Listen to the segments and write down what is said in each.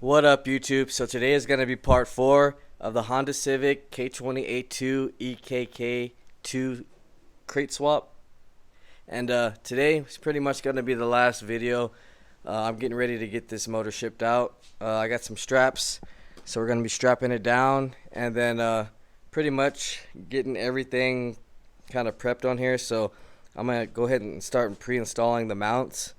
What up, YouTube? So today is going to be part 4 of the Honda Civic k20a2 ekk2 crate swap. And today is pretty much going to be the last video. I'm getting ready to get this motor shipped out. I got some straps, so we're going to be strapping it down and then pretty much getting everything kind of prepped on here. So I'm going to go ahead and start pre-installing the mounts,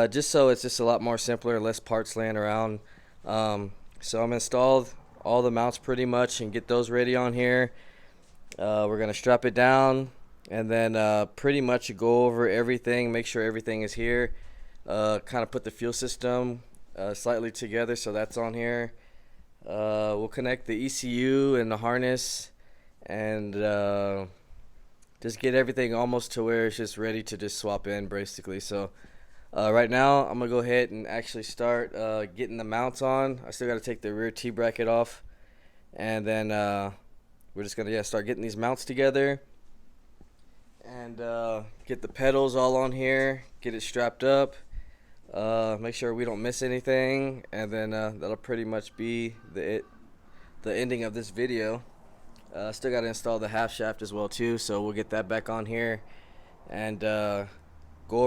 just so it's just a lot more simpler, less parts laying around. So I'm installed all the mounts pretty much and get those ready on here. We're gonna strap it down and then pretty much go over everything, make sure everything is here. Kind of put the fuel system slightly together, so that's on here. We'll connect the ECU and the harness and just get everything almost to where it's just ready to just swap in basically. So right now I'm gonna go ahead and actually start getting the mounts on. I still got to take the rear T-bracket off, and then we're just gonna start getting these mounts together and get the pedals all on here, get it strapped up, make sure we don't miss anything, and then that'll pretty much be the ending of this video. Still got to install the half shaft as well too, so we'll get that back on here and go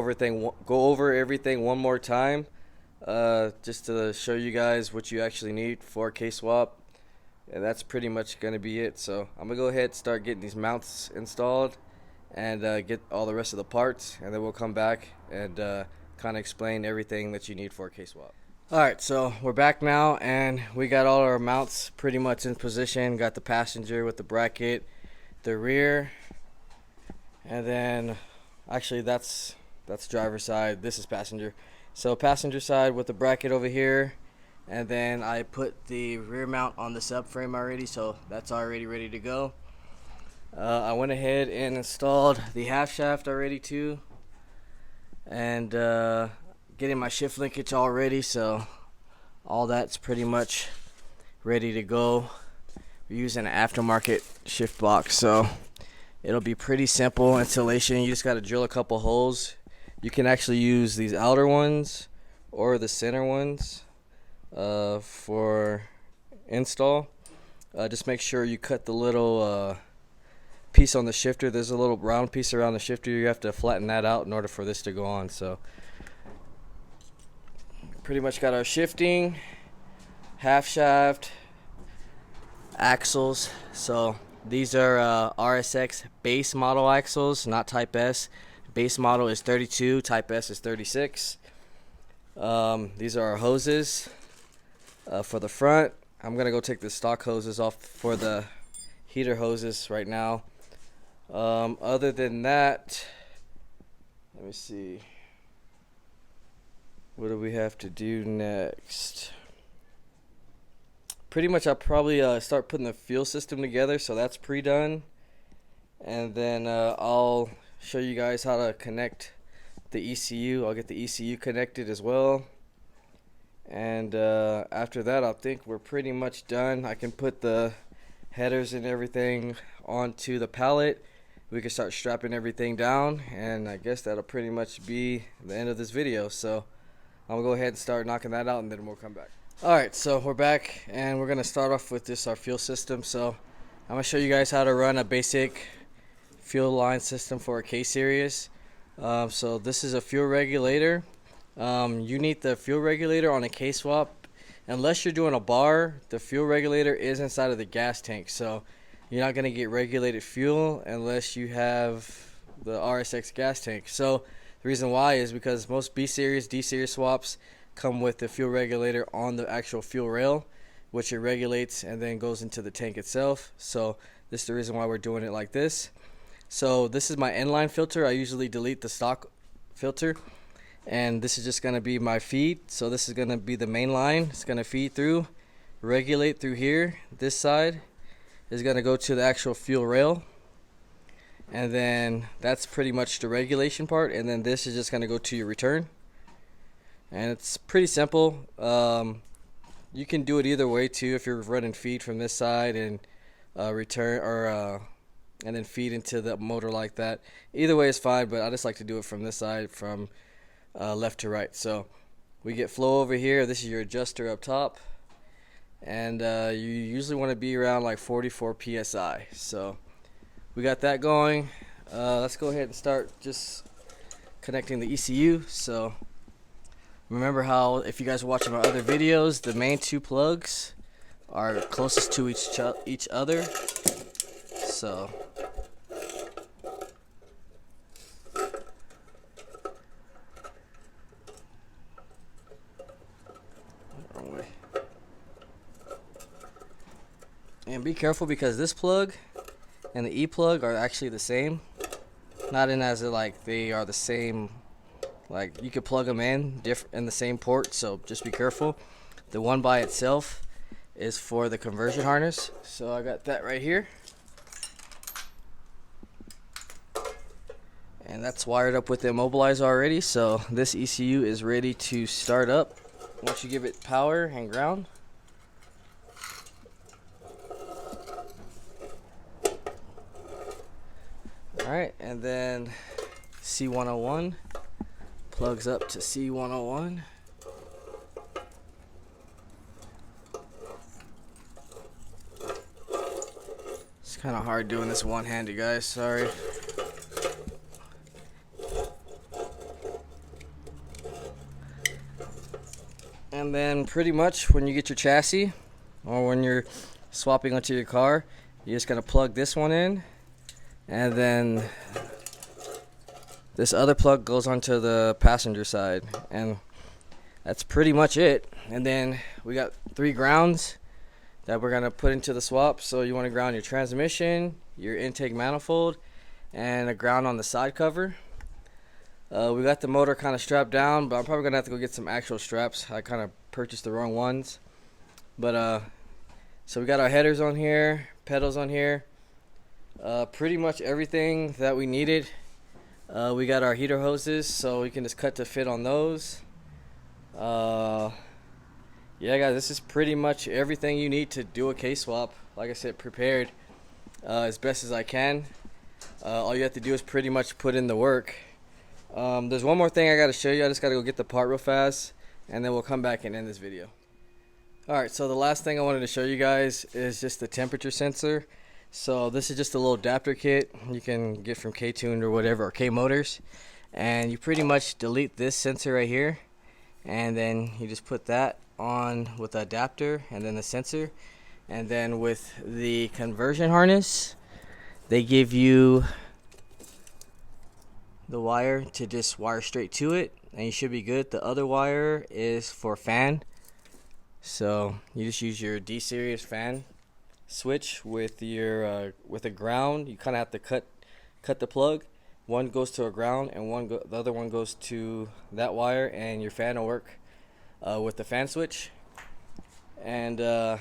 over everything one more time, just to show you guys what you actually need for a K-swap. And that's pretty much going to be it. So I'm going to go ahead and start getting these mounts installed and get all the rest of the parts, and then we'll come back and kind of explain everything that you need for a K-swap. Alright, so we're back now and we got all our mounts pretty much in position. Got the passenger with the bracket, the rear, and then actually that's driver side, this is passenger. So passenger side with the bracket over here, and then I put the rear mount on the subframe already, so that's already ready to go. I went ahead and installed the half shaft already too, and getting my shift linkage all ready, so all that's pretty much ready to go. We're using an aftermarket shift box, so it'll be pretty simple installation. You just got to drill a couple holes. You can actually use these outer ones or the center ones for install. Just make sure you cut the little piece on the shifter. There's a little round piece around the shifter. You have to flatten that out in order for this to go on. So pretty much got our shifting, half shaft, axles. So these are RSX base model axles, not Type S. Base model is 32, Type S is 36. These are our hoses for the front. I'm gonna go take the stock hoses off for the heater hoses right now. Other than that, let me see, what do we have to do next? Pretty much I'll probably start putting the fuel system together, so that's pre-done, and then I'll show you guys how to connect the ECU. I'll get the ECU connected as well, and after that I think we're pretty much done. I can put the headers and everything onto the pallet. We can start strapping everything down, and I guess that'll pretty much be the end of this video. So I'm gonna go ahead and start knocking that out, and then we'll come back. Alright, so we're back and we're gonna start off with this, our fuel system. So I'm gonna show you guys how to run a basic fuel line system for a K-series. So this is a fuel regulator. You need the fuel regulator on a K-swap. Unless you're doing a bar, the fuel regulator is inside of the gas tank, so you're not gonna get regulated fuel unless you have the RSX gas tank. So the reason why is because most B-series, D-series swaps come with the fuel regulator on the actual fuel rail, which it regulates and then goes into the tank itself. So this is the reason why we're doing it like this. So this is my inline filter. I usually delete the stock filter, and this is just going to be my feed. So this is going to be the main line. It's going to feed through, regulate through here. This side is going to go to the actual fuel rail, and then that's pretty much the regulation part, and then this is just going to go to your return. And it's pretty simple. You can do it either way too, if you're running feed from this side and return, or and then feed into the motor like that. Either way is fine, but I just like to do it from this side, from left to right. So we get flow over here. This is your adjuster up top, and you usually want to be around like 44 psi. So we got that going. Let's go ahead and start just connecting the ECU. So remember how, if you guys are watching my other videos, the main two plugs are closest to each other. So wrong way. And be careful, because this plug and the E plug are actually the same. Not in as like they are the same, like you could plug them in the same port, so just be careful. The one by itself is for the conversion harness, so I got that right here, and that's wired up with the immobilizer already. So this ECU is ready to start up once you give it power and ground. Alright, and then C101 plugs up to C101. It's kind of hard doing this one-handed, guys, sorry. And then pretty much when you get your chassis, or when you're swapping onto your car, you're just going to plug this one in, and then this other plug goes onto the passenger side, and that's pretty much it. And then we got 3 grounds that we're gonna put into the swap. So you want to ground your transmission, your intake manifold, and a ground on the side cover. We got the motor kind of strapped down, but I'm probably gonna have to go get some actual straps. I kind of purchased the wrong ones. But so we got our headers on here, pedals on here, pretty much everything that we needed. We got our heater hoses, so we can just cut to fit on those. Yeah, guys, this is pretty much everything you need to do a K-swap. Like I said, prepared as best as I can. All you have to do is pretty much put in the work. There's one more thing I got to show you. I just got to go get the part real fast, and then we'll come back and end this video. Alright, so the last thing I wanted to show you guys is just the temperature sensor. So this is just a little adapter kit you can get from K-Tuned or whatever, or K-Motors, and you pretty much delete this sensor right here, and then you just put that on with the adapter and then the sensor. And then with the conversion harness, they give you the wire to just wire straight to it, and you should be good. The other wire is for fan, so you just use your D series fan switch with your with a ground. You kind of have to cut the plug. One goes to a ground, and the other one goes to that wire, and your fan will work with the fan switch. And yeah,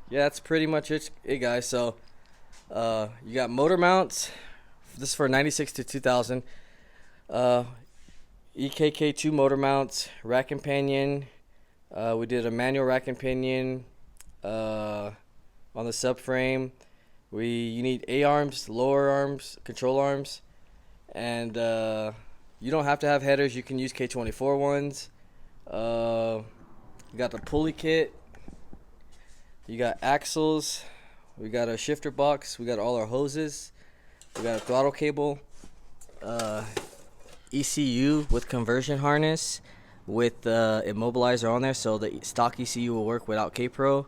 that's pretty much it, guys. So you got motor mounts. This is for 96 to 2000. ekk2 motor mounts, rack and pinion. We did a manual rack and pinion on the subframe. You need A-arms, lower arms, control arms, and you don't have to have headers. You can use K24 ones. You got the pulley kit. You got axles. We got a shifter box. We got all our hoses. We got a throttle cable. ECU with conversion harness with the immobilizer on there, so the stock ECU will work without K-Pro.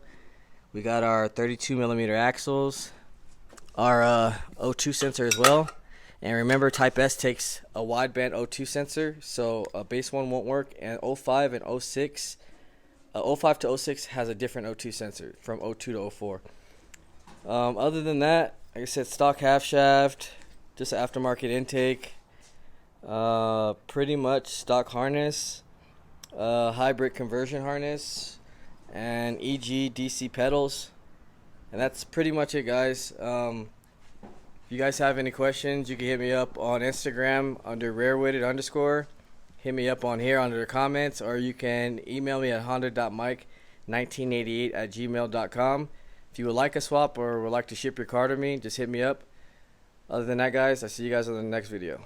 We got our 32mm axles, our O2 sensor as well. And remember, Type S takes a wideband O2 sensor, so a base one won't work. And 05 and 06, 05 to 06 has a different O2 sensor from 02 to 04. Other than that, like I said, stock half shaft, just aftermarket intake, pretty much stock harness, hybrid conversion harness, and EG DC pedals. And that's pretty much it, guys. If you guys have any questions, you can hit me up on Instagram under rarewitted_. Hit me up on here under the comments, or you can email me at honda.mike1988@gmail.com. If you would like a swap or would like to ship your car to me, just hit me up. Other than that, guys, I'll see you guys on the next video.